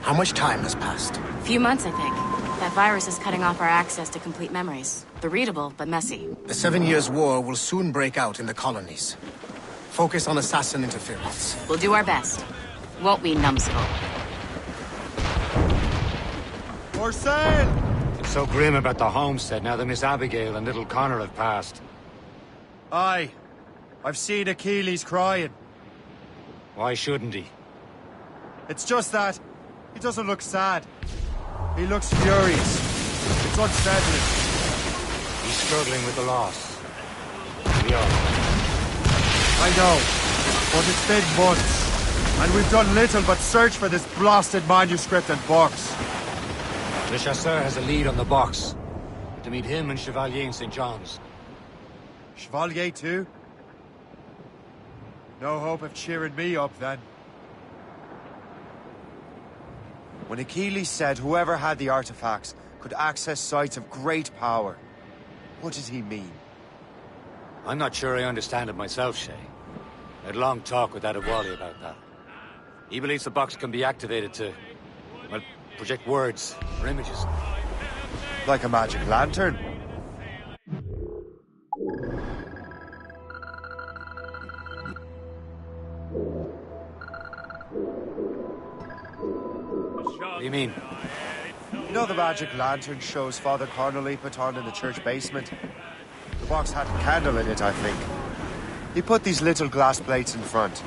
Speaker 21: How much time has passed?
Speaker 4: A few months, I think. That virus is cutting off our access to complete memories. They're readable, but messy.
Speaker 21: The 7 Years' War will soon break out in the colonies. Focus on assassin interference.
Speaker 4: We'll do our best. Won't we, numbskull?
Speaker 1: For sale!
Speaker 8: It's so grim about the homestead now that Miss Abigail and little Connor have passed.
Speaker 1: Aye. I've seen Achilles crying.
Speaker 8: Why shouldn't he?
Speaker 1: It's just that he doesn't look sad. He looks furious. It's unsettling.
Speaker 8: He's struggling with the loss. We are.
Speaker 1: I know, but it's been months, and we've done little but search for this blasted manuscript and box.
Speaker 8: Le Chasseur has a lead on the box. To meet him and Chevalier in St. John's.
Speaker 1: Chevalier too? No hope of cheering me up, then. When Achilles said whoever had the artifacts could access sites of great power, what did he mean?
Speaker 8: I'm not sure I understand it myself, Shay. I had a long talk with Adewale about that. He believes the box can be activated to, well, project words or images.
Speaker 1: Like a magic lantern?
Speaker 2: you mean?
Speaker 1: You know the magic lantern shows Father Connolly put on in the church basement? The box had a candle in it, I think. He put these little glass plates in front.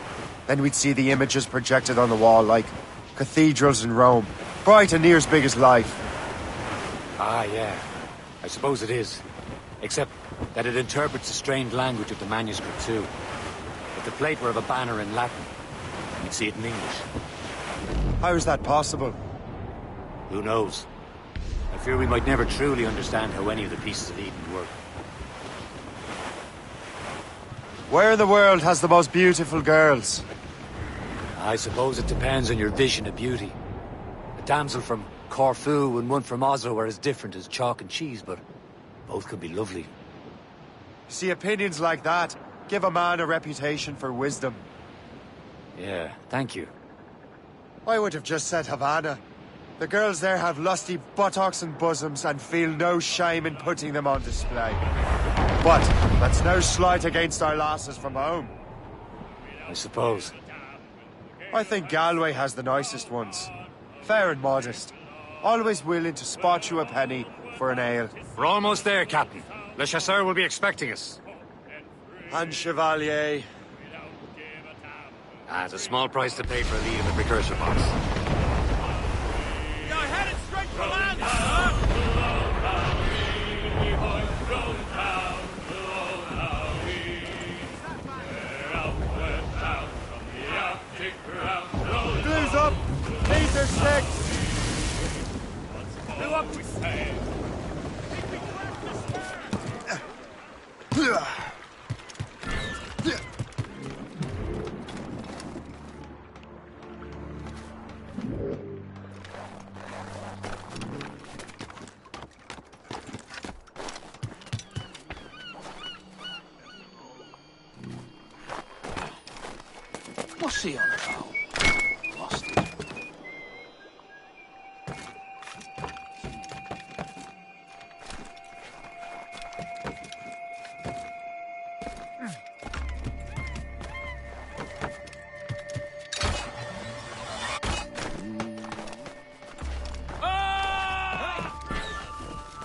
Speaker 1: Then we'd see the images projected on the wall like cathedrals in Rome. Bright and near as big as life.
Speaker 2: Ah, yeah. I suppose it is. Except that it interprets the strange language of the manuscript, too. If the plate were of a banner in Latin, you'd see it in English.
Speaker 1: How is that possible?
Speaker 2: Who knows? I fear we might never truly understand how any of the pieces of Eden work.
Speaker 1: Where in the world has the most beautiful girls?
Speaker 2: I suppose it depends on your vision of beauty. A damsel from Corfu and one from Oslo are as different as chalk and cheese, but both could be lovely.
Speaker 1: See, opinions like that give a man a reputation for wisdom.
Speaker 2: Yeah, thank you.
Speaker 1: I would have just said Havana. The girls there have lusty buttocks and bosoms and feel no shame in putting them on display. But that's no slight against our lasses from home.
Speaker 2: I suppose.
Speaker 1: I think Galway has the nicest ones. Fair and modest. Always willing to spot you a penny for an ale.
Speaker 8: We're almost there, Captain. Le Chasseur will be expecting us.
Speaker 1: And Chevalier.
Speaker 8: It's a small price to pay for a lead in the precursor box.
Speaker 10: You're headed straight for land,
Speaker 1: Blues up! These are six!
Speaker 10: Do what we say.
Speaker 5: What's he on about? Lost it.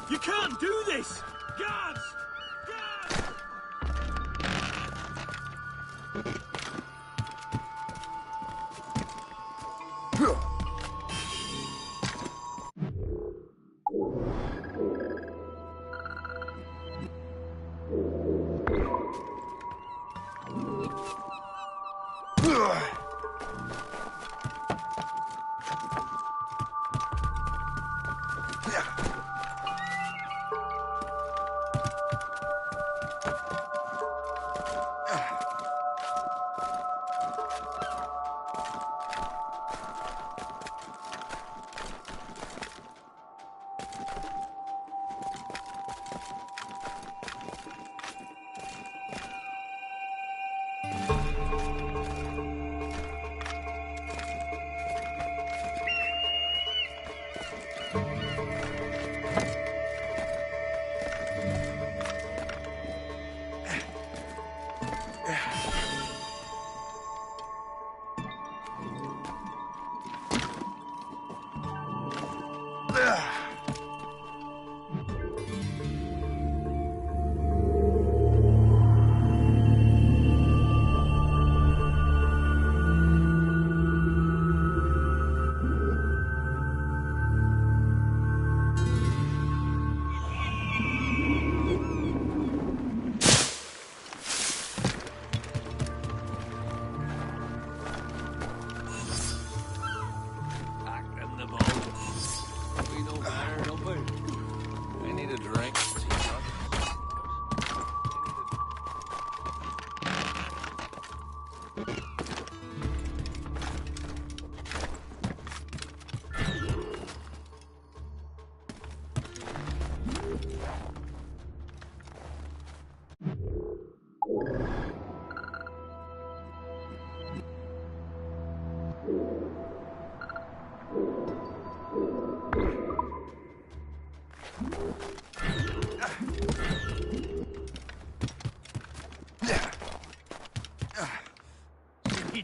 Speaker 10: You can't do this! Guards!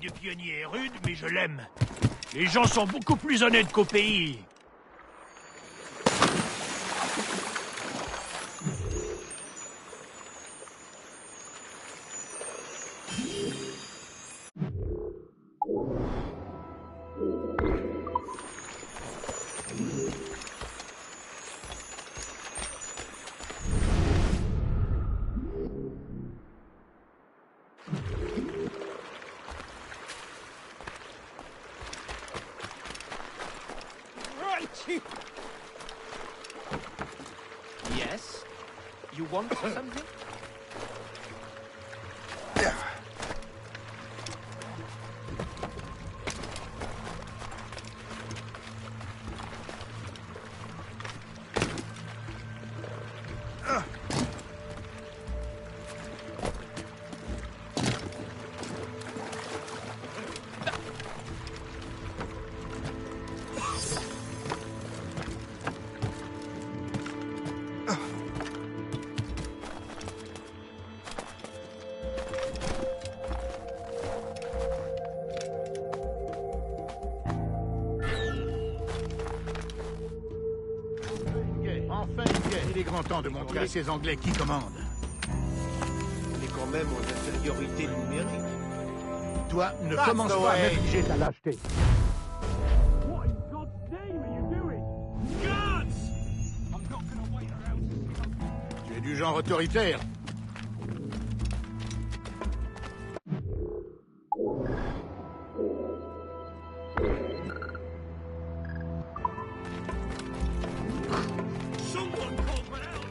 Speaker 10: De pionnier est rude, mais je l'aime.
Speaker 5: Les gens sont beaucoup plus honnêtes qu'au pays.
Speaker 10: Yes? You want something?
Speaker 6: Enfin une guerre. Il est grand temps de montrer à ces Anglais qui commande.
Speaker 10: On est quand même en infériorité numérique.
Speaker 6: Toi, ne commence pas à m'afficher ta lâcheté.
Speaker 5: What in God's name are you doing? Guards! I'm not gonna wait around.
Speaker 6: Tu es du genre autoritaire.
Speaker 5: Someone call for help!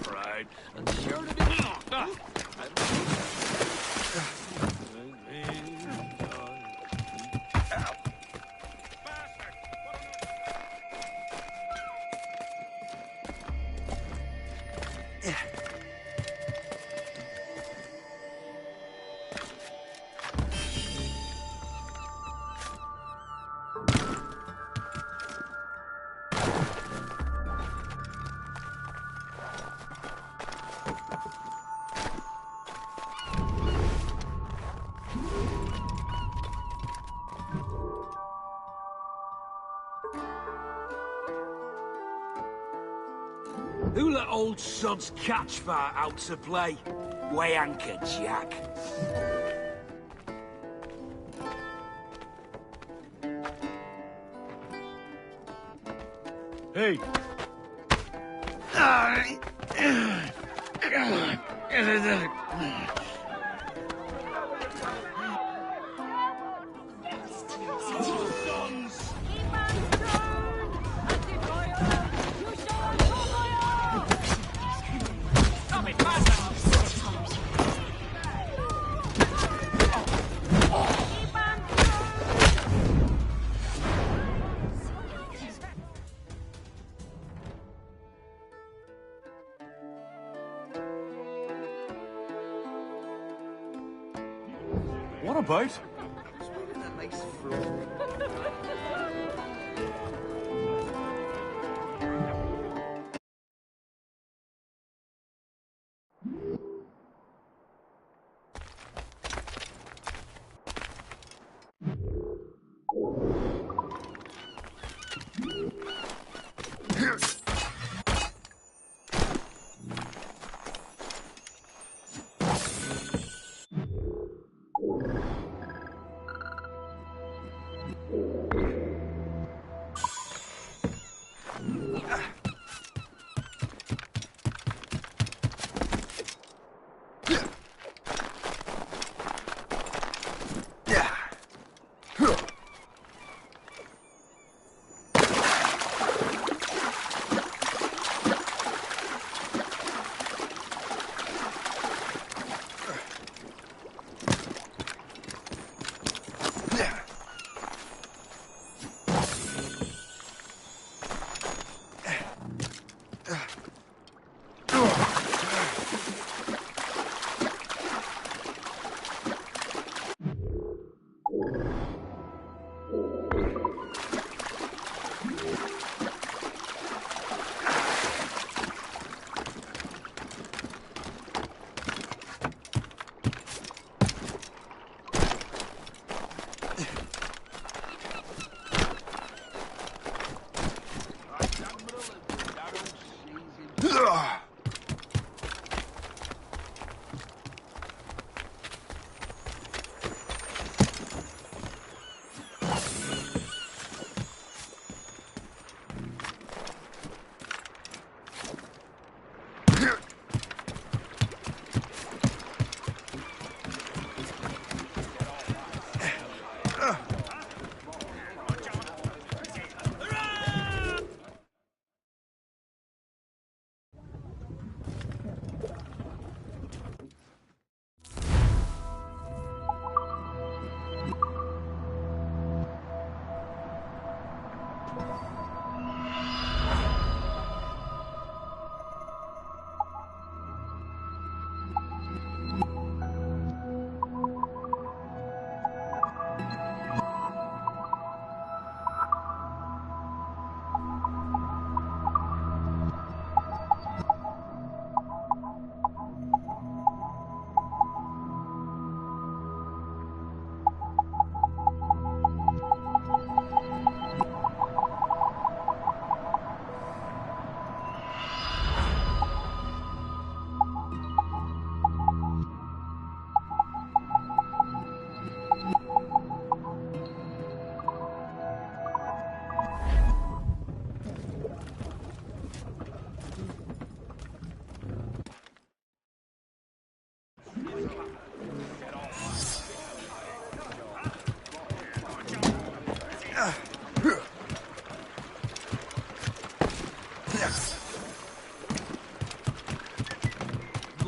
Speaker 5: Pride and sure to be. Who let old sod's catch fire out to play? Way anchor, Jack.
Speaker 6: Hey!
Speaker 5: What about?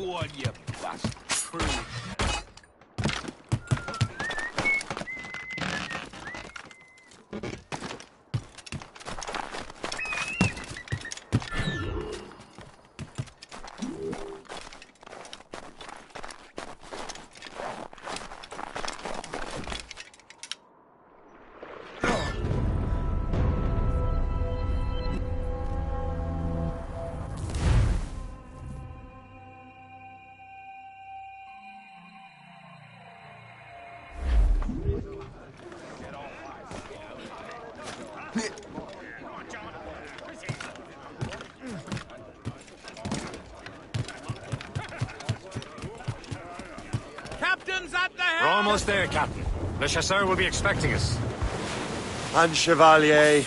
Speaker 5: Go on, you bastard.
Speaker 10: Captain's at the
Speaker 8: We're
Speaker 10: helm!
Speaker 8: almost there, Captain. Le Chasseur will be expecting us.
Speaker 1: And Chevalier.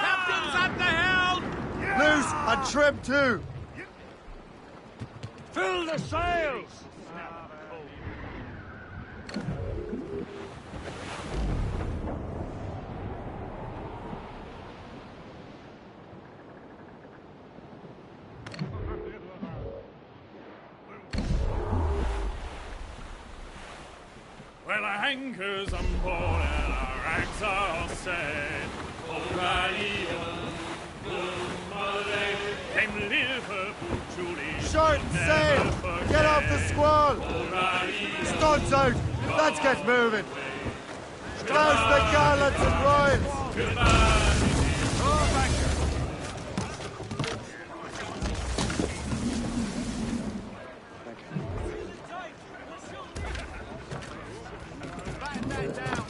Speaker 10: Captain's at the helm!
Speaker 1: Loose and trim too.
Speaker 10: Fill the sails! Well, our anchor's on board and our ranks are all set. O'Reilly, came Liverpool, Julie.
Speaker 1: Short sail. Get off the squall. Studs out. Let's get moving. Douse the gallants and royals.
Speaker 10: Batten that down.